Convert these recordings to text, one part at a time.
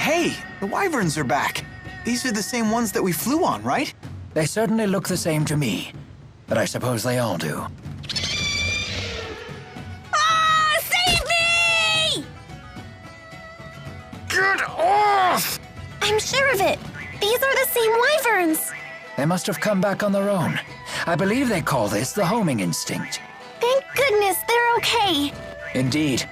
Hey, the wyverns are back. These are the same ones that we flew on, right? They certainly look the same to me, but I suppose they all do. Ah! Save me! Get off! I'm sure of it. These are the same wyverns. They must have come back on their own. I believe they call this the homing instinct. Thank goodness they're okay. Indeed.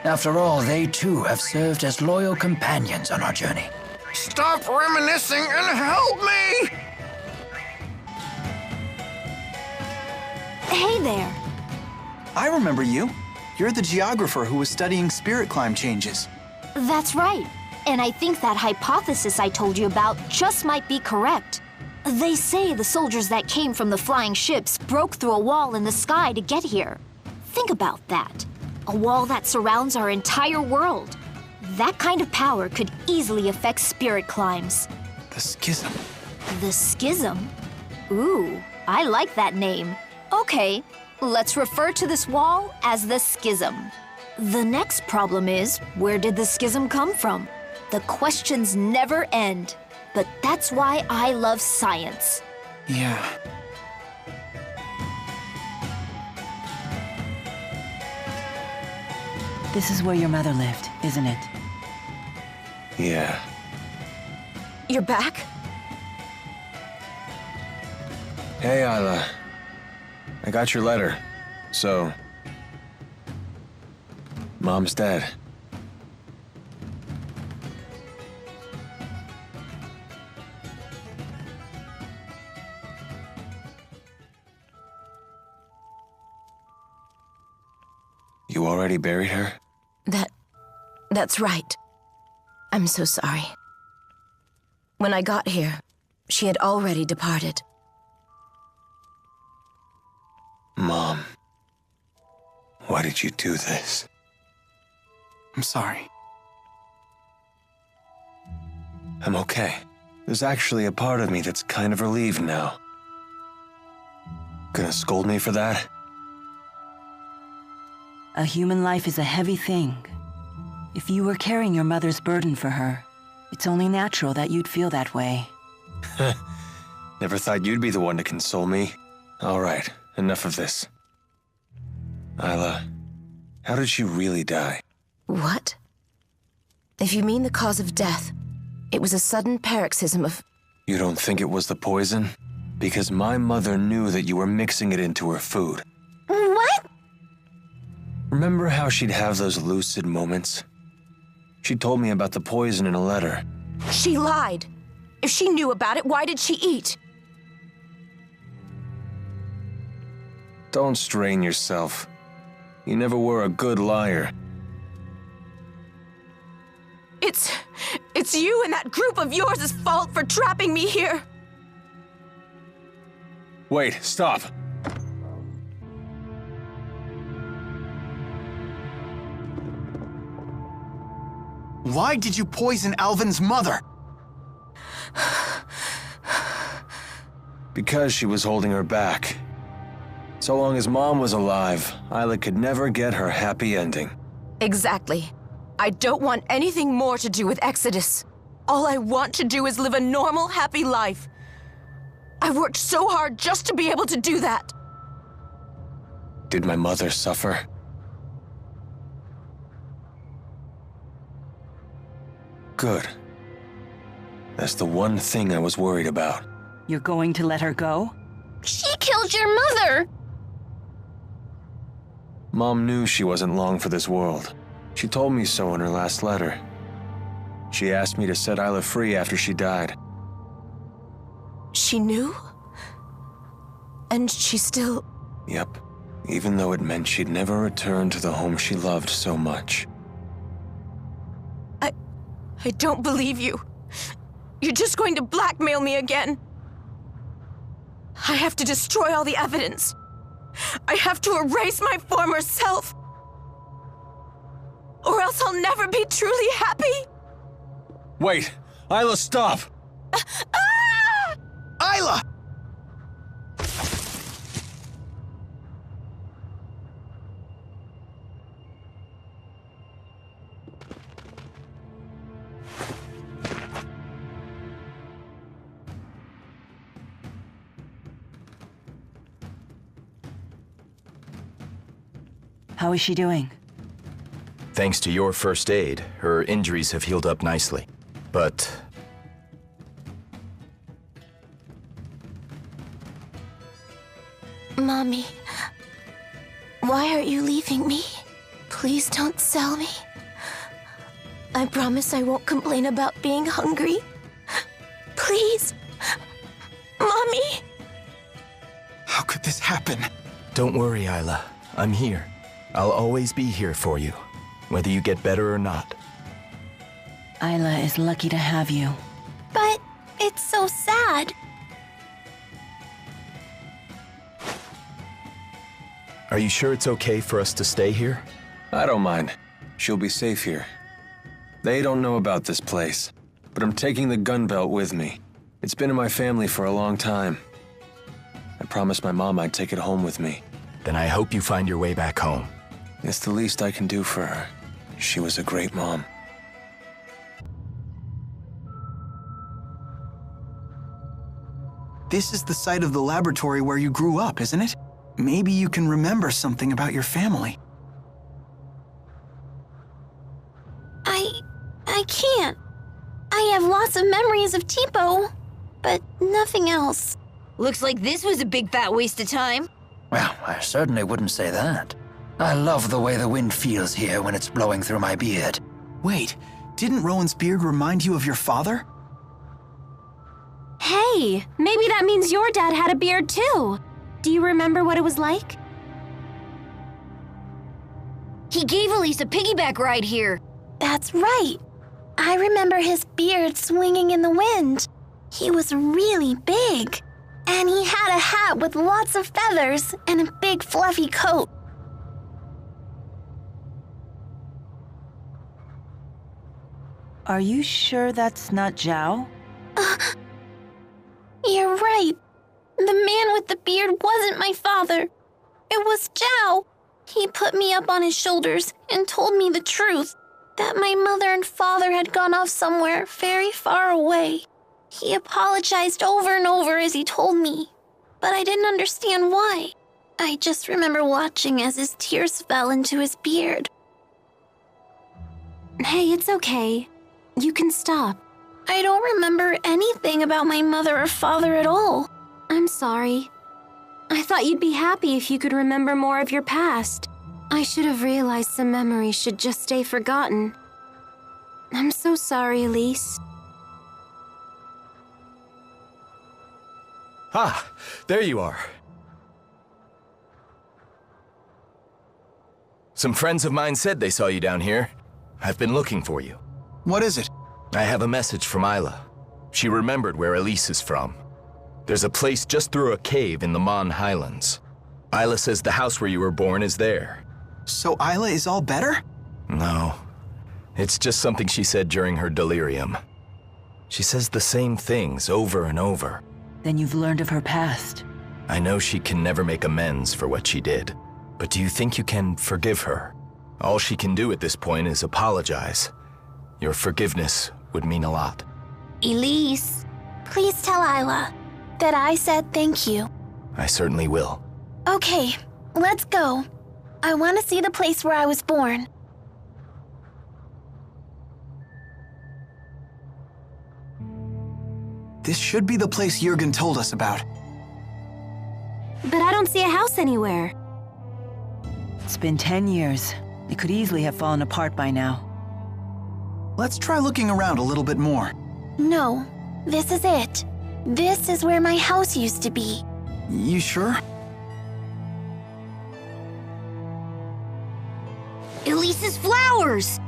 After all, they too have served as loyal companions on our journey. Stop reminiscing and help me! Hey there. I remember you. You're the geographer who was studying spirit climb changes. That's right. And I think that hypothesis I told you about just might be correct. They say the soldiers that came from the flying ships broke through a wall in the sky to get here. Think about that. A wall that surrounds our entire world. That kind of power could easily affect spirit climbs. The schism. The Schism? Ooh, I like that name. Okay, let's refer to this wall as the Schism. The next problem is, where did the Schism come from? The questions never end. But that's why I love science. Yeah. This is where your mother lived, isn't it? Yeah. You're back? Hey, Ayla. I got your letter. So... Mom's dead. You already buried her? That's right. I'm so sorry. When I got here, she had already departed. Mom. Why did you do this? I'm sorry. I'm okay. There's actually a part of me that's kind of relieved now. Gonna scold me for that? A human life is a heavy thing. If you were carrying your mother's burden for her, it's only natural that you'd feel that way. Never thought you'd be the one to console me. All right, enough of this. Ayla, how did she really die? What? If you mean the cause of death, it was a sudden paroxysm of... You don't think it was the poison? Because my mother knew that you were mixing it into her food. What? Remember how she'd have those lucid moments? She told me about the poison in a letter. She lied. If she knew about it, why did she eat? Don't strain yourself. You never were a good liar. It's you and that group of yours' fault for trapping me here. Wait, stop. Why did you poison Alvin's mother? Because she was holding her back. So long as Mom was alive, Ayla could never get her happy ending. Exactly. I don't want anything more to do with Exodus. All I want to do is live a normal, happy life. I worked so hard just to be able to do that. Did my mother suffer? Good. That's the one thing I was worried about. You're going to let her go? She killed your mother! Mom knew she wasn't long for this world. She told me so in her last letter. She asked me to set Ayla free after she died. She knew? And she still... Yep. Even though it meant she'd never return to the home she loved so much. I don't believe you. You're just going to blackmail me again. I have to destroy all the evidence. I have to erase my former self. Or else I'll never be truly happy. Wait! Ayla, stop! Ayla! How is she doing? Thanks to your first aid, her injuries have healed up nicely. But Mommy, why are you leaving me? Please don't sell me. I promise I won't complain about being hungry. Please. Mommy! How could this happen? don't worry, Isla. I'm here. I'll always be here for you, whether you get better or not. Isla is lucky to have you. But it's so sad. Are you sure it's okay for us to stay here? I don't mind. She'll be safe here. They don't know about this place, but I'm taking the gun belt with me. It's been in my family for a long time. I promised my mom I'd take it home with me. Then I hope you find your way back home. It's the least I can do for her. She was a great mom. This is the site of the laboratory where you grew up, isn't it? Maybe you can remember something about your family. I can't. I have lots of memories of Tipo, but nothing else. Looks like this was a big fat waste of time. Well, I certainly wouldn't say that. I love the way the wind feels here when it's blowing through my beard. Wait, didn't Rowan's beard remind you of your father? Hey, maybe that means your dad had a beard too. Do you remember what it was like? He gave Elise a piggyback ride here. That's right. I remember his beard swinging in the wind. He was really big. And he had a hat with lots of feathers and a big fluffy coat. Are you sure that's not Zhao? You're right. The man with the beard wasn't my father. It was Zhao. He put me up on his shoulders and told me the truth, that my mother and father had gone off somewhere very far away. He apologized over and over as he told me, but I didn't understand why. I just remember watching as his tears fell into his beard. Hey, it's okay. You can stop. I don't remember anything about my mother or father at all. I'm sorry. I thought you'd be happy if you could remember more of your past. I should have realized some memories should just stay forgotten. I'm so sorry, Elise. Ah, there you are. Some friends of mine said they saw you down here. I've been looking for you. What is it? I have a message from Isla. She remembered where Elise is from. There's a place just through a cave in the Mon Highlands. Isla says the house where you were born is there. So Isla is all better? No. It's just something she said during her delirium. She says the same things over and over. Then you've learned of her past. I know she can never make amends for what she did. But do you think you can forgive her? All she can do at this point is apologize. Your forgiveness would mean a lot. Elise. Please tell Isla that I said thank you. I certainly will. Okay, let's go. I want to see the place where I was born. This should be the place Jurgen told us about. But I don't see a house anywhere. It's been 10 years. It could easily have fallen apart by now. Let's try looking around a little bit more. No, this is it. This is where my house used to be. You sure? Elise's flowers!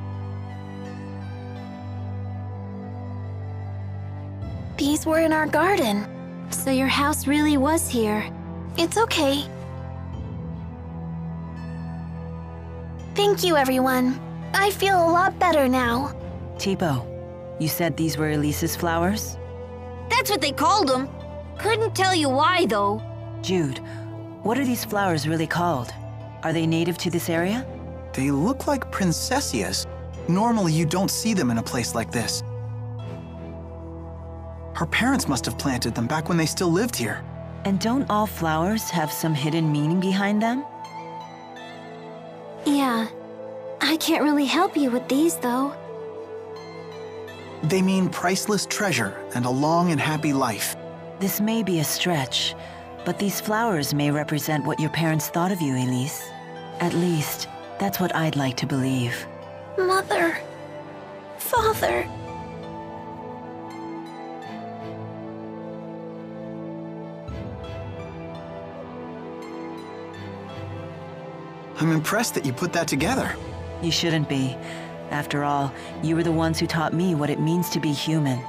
These were in our garden. So your house really was here. It's okay. Thank you, everyone. I feel a lot better now. Tipo, you said these were Elise's flowers? That's what they called them. Couldn't tell you why, though. Jude, what are these flowers really called? Are they native to this area? They look like princessias. Normally, you don't see them in a place like this. Her parents must have planted them back when they still lived here. And don't all flowers have some hidden meaning behind them? Yeah. I can't really help you with these, though. They mean priceless treasure and a long and happy life. This may be a stretch, but these flowers may represent what your parents thought of you, Elise. At least, that's what I'd like to believe. Mother. Father. I'm impressed that you put that together. You shouldn't be. After all, you were the ones who taught me what it means to be human.